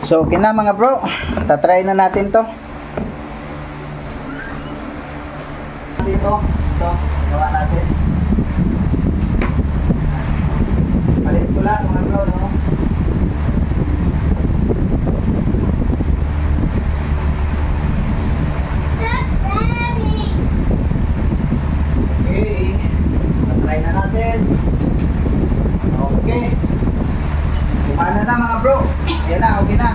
So okay na mga bro, tatry na natin to. Dito, ito, gawa natin. Palit ko lang mga bro, no? Okay, tatry na natin. Okay, kumana na mga bro. Ayan na, okay na.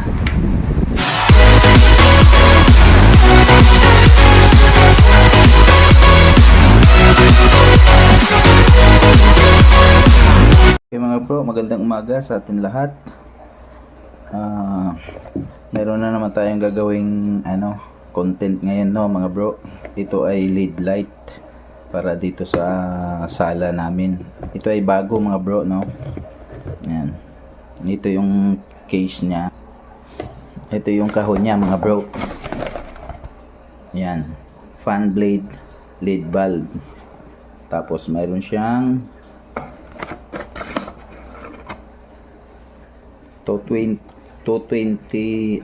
Okay mga bro, magandang umaga sa atin lahat. Meron na naman tayong gagawing content ngayon, no mga bro. Ito ay LED light para dito sa sala namin. Ito ay bago mga bro, no. Ayan. Ito yung case niya. Ito yung kahon niya mga bro. Ayan. Fan blade LED bulb. Tapos mayroon siyang 220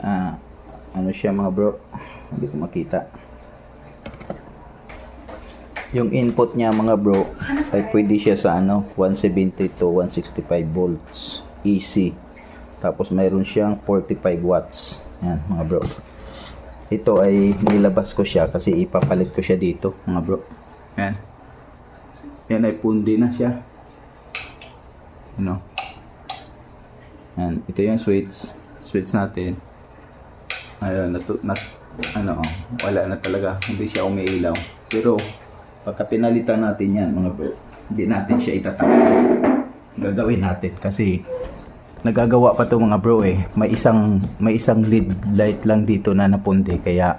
ano siya mga bro, hindi ko makita. Yung input niya mga bro ay pwede siya sa 170 to 165 volts AC. Tapos mayroon siyang 45 watts. Yan mga bro. Ito ay nilabas ko siya kasi ipapalit ko siya dito mga bro. Yan. Yan ay pundi na siya. Yan, ito yung switch natin. Ayun, wala na talaga, hindi siya umiilaw. Pero pagka pinalitan natin yan mga bro, hindi natin siya itatapon. Gagawin natin kasi nagagawa pa to mga bro may isang LED light lang dito na napundi, kaya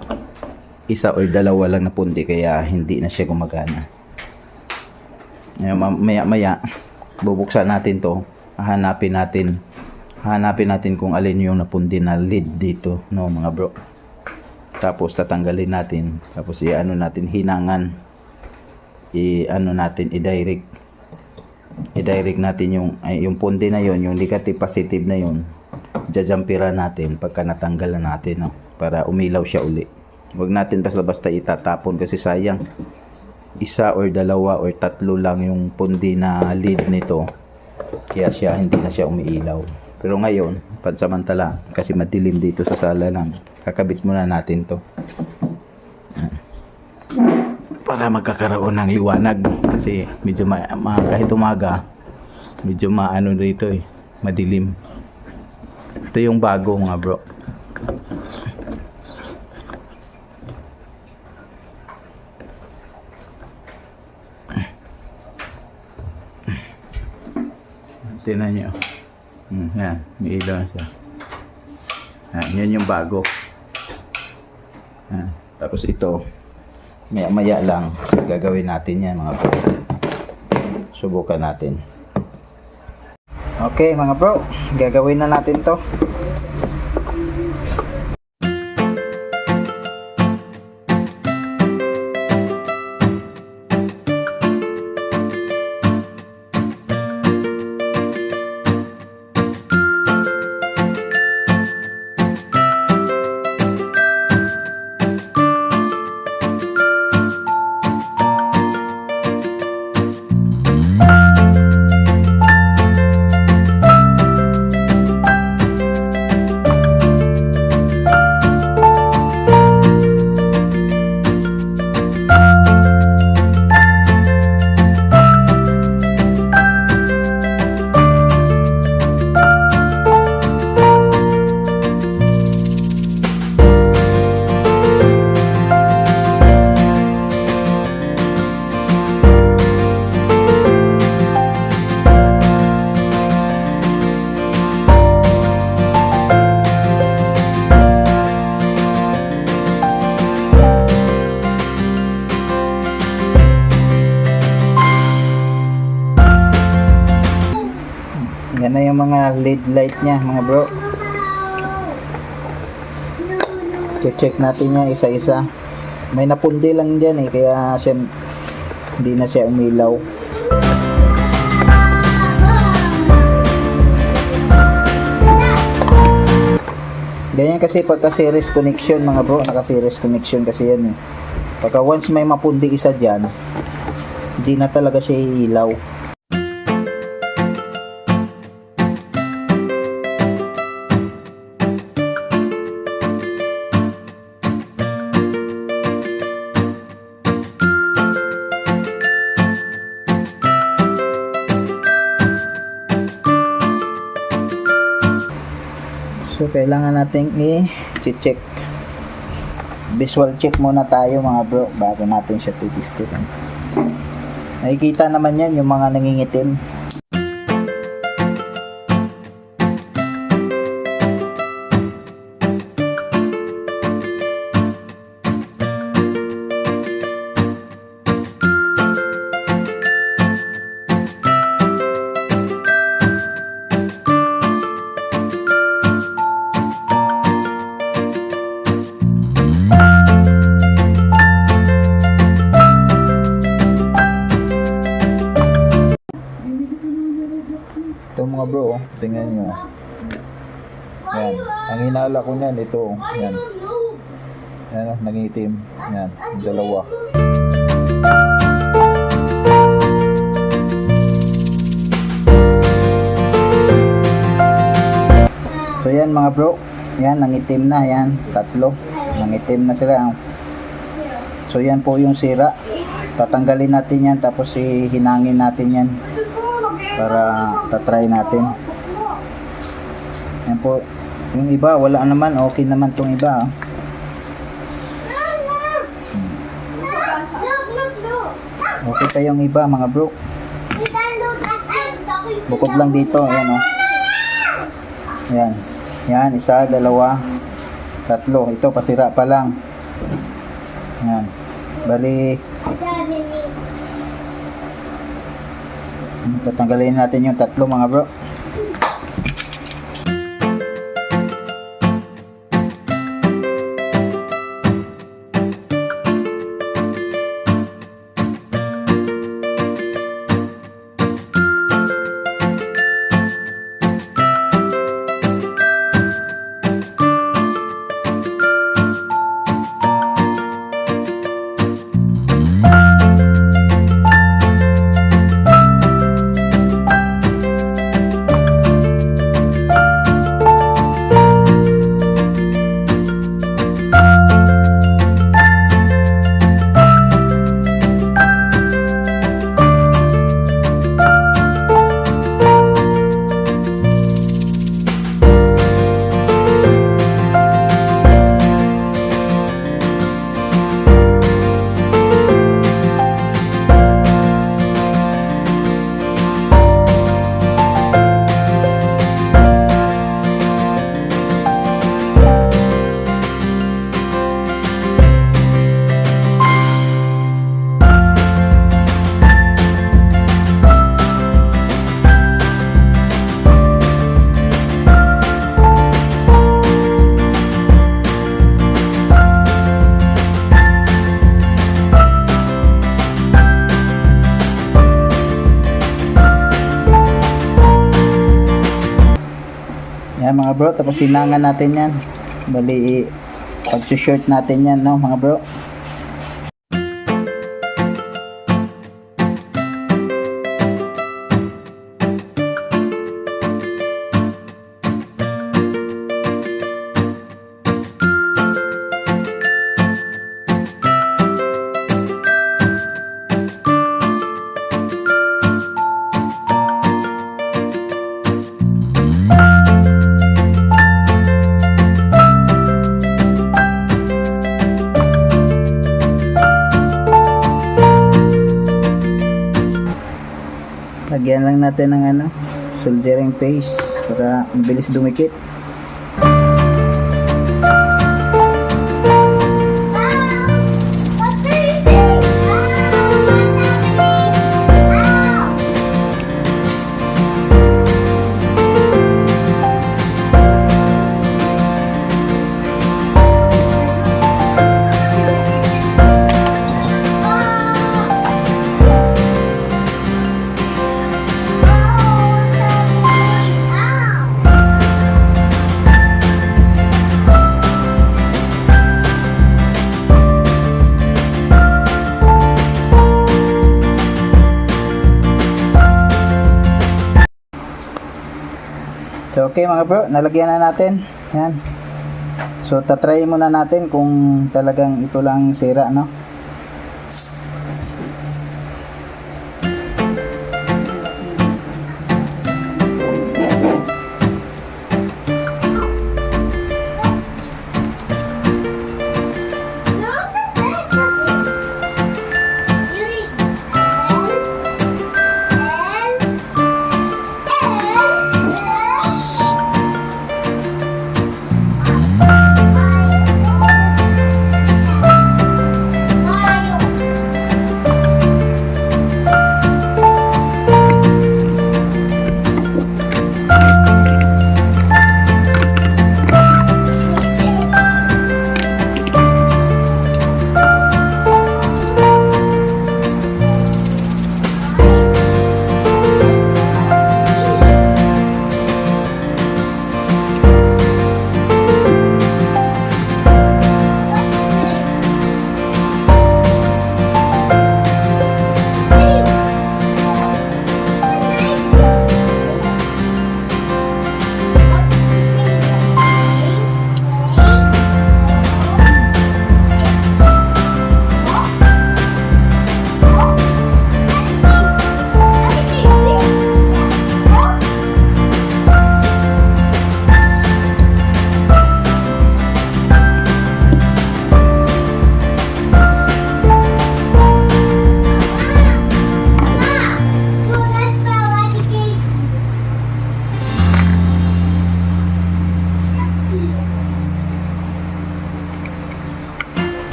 isa o dalawa lang napundi, kaya hindi na siya gumagana. Maya bubuksan natin to, hanapin natin kung alin yung napundi na LED dito, no mga bro. Tapos tatanggalin natin, tapos i-ano natin hinangan, i-direct natin yung pundi na yon, yung negative positive na yon, jajampira natin pagka natanggal na natin, no, para umilaw siya uli. Huwag natin basta-basta itatapon kasi sayang, isa or dalawa or tatlo lang yung pundi na LED nito, kaya hindi na siya umiilaw. Pero ngayon, pansamantala, kasi madilim dito sa sala namin, kakabit muna natin to para magkakaroon ng liwanag, kasi medyo kahit umaga medyo dito madilim. Ito yung bago mga bro. Tingnan nyo. Yan, may ilaw na siya. Yan yung bago. Tapos ito, maya lang gagawin natin yan mga bro. Subukan natin. Okay mga bro, gagawin na natin to. Yan na yung mga LED light niya mga bro. Check natin niya isa-isa. May napundi lang dyan kaya hindi na siya umilaw. Ganyan kasi pagka series connection mga bro, naka-series connection kasi yan eh. Pagka once may mapundi isa dyan, hindi na talaga siya iilaw. So kailangan nating i-check. Visual check muna tayo mga bro bago natin siya titistirin. Nakikita naman yan yung mga nangingitim. Ito mga bro, tingnan nyo. Yan. Ang hinala ko niyan, ito. Yan. Yan, nangitim. Yan, dalawa. So yan mga bro. Yan, nangitim na. Yan, tatlo. Nangitim na sila. So yan po yung sira. Tatanggalin natin yan, tapos hinangin natin yan. Para tatry natin. Yan po. Yung iba wala naman, okay naman tong iba. Okay pa yung iba mga bro. Bukod lang dito, ayan oh. Ayan. Yan, isa, dalawa, tatlo. Ito pasira pa lang. Ayan. Bali tatanggalin natin yung tatlo mga bro. Yan mga bro, tapos sinangan natin yan. Bali, pag-short natin yan, no mga bro. Lagyan lang natin ng soldering paste para mabilis dumikit. Okay mga bro, nalagyan na natin. Yan. So tatry muna natin kung talagang ito lang sira, no?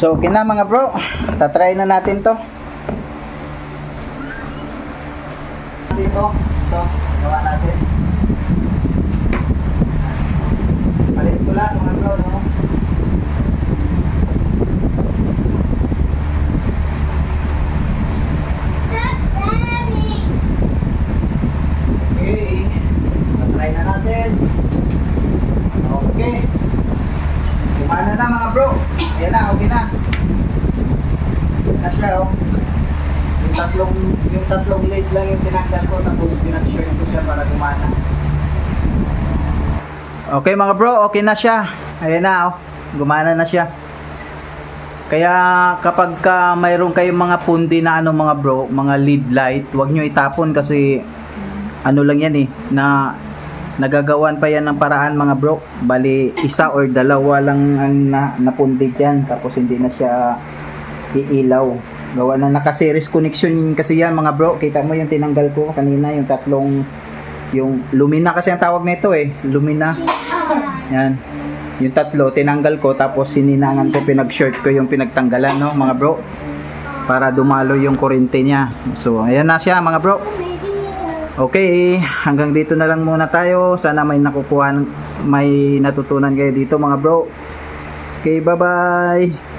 So okay na mga bro, tatry na natin to. Dito, ito, gawa natin. Palit ko lang mga bro, no? Okay, tatry na natin. Okay. Gumana na mga bro. Ayan na, okay na. Ayan na siya, oh. Yung tatlong lead lang yung tinanggal ko, tapos pinag-share ko siya para gumana. Okay mga bro, okay na siya. Ayan na, oh. Gumana na siya. Kaya kapag mayroon kayong mga pundi na ano mga bro, mga lead light, huwag nyo itapon kasi ano lang yan eh, na nagagawan pa yan ng paraan mga bro. Bali isa or dalawa lang ang napundi dyan, tapos hindi na siya iilaw. Gawa na naka-series connection kasi yan mga bro. Kita mo yung tinanggal ko kanina, yung tatlong Yung lumina kasi ang tawag nito eh. Lumina. Yan. Yung tatlo, tinanggal ko tapos sininangan ko, pinag-short ko yung pinagtanggalan, no, mga bro. Para dumalo yung kurente niya. So, ayan na siya, mga bro. Okay, hanggang dito na lang muna tayo. Sana may nakukuha, may natutunan kayo dito, mga bro. Okay, bye-bye.